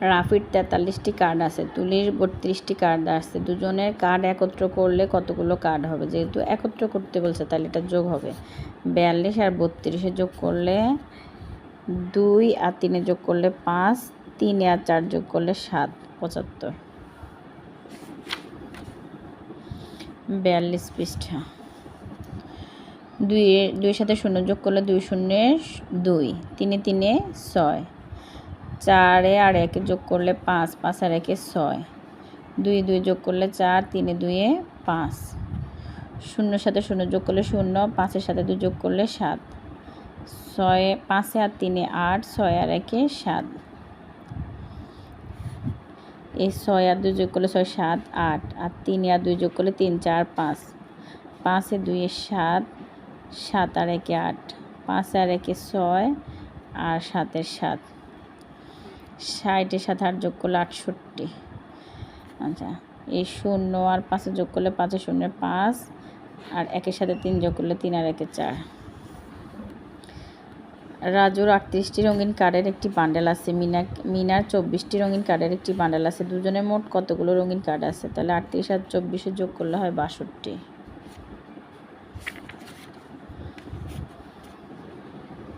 রাফির 43টি কার্ড আছে, তুলির 32টি কার্ড আছে। দুজনের কার্ড একত্র করলে কতগুলো কার্ড হবে? যেহেতু একত্র করতে বলছে তাহলে এটা যোগ হবে। 42 আর 32 যোগ করলে 2 আর 3 যোগ করলে 5, 3 আর 4 যোগ করলে 7, 75। 42 পৃষ্ঠা। 2 সাথে 0 যোগ করলে 2 শূন্যে 2, 3 3 6, 4 আর 1 যোগ করলে 5, 5 আর 1 6, 2 2 যোগ করলে 4, 3 2 5, 0 সাথে 0 যোগ করলে 0, 5 এর সাথে 2 যোগ করলে 7, 6 5 আর 3 8, 6 আর 1 7, এই 6 আর 2 যোগ করলে 6 7 8, আর 3 আর 2 যোগ করলে 3 4 5, 5 এ 2 7, 7 আর 1 8, 5 আর 1 6 আর 7 এর 7, 60 এর সাথে 8 যোগ করলে 68। আচ্ছা, এই 0 আর 5 যোগ করলে 5 এর 0 5, আর 1 এর সাথে 3 যোগ করলে 3 আর 1 4। রাজুর 38টি রঙিন কার্ডের একটি বান্ডেল আছে, মিনার 24টি রঙিন কার্ডের একটি বান্ডেল আছে। দুজনের মোট কতগুলো রঙিন কার্ড আছে? তাহলে 38 আর 24 যোগ করলে হয় 62।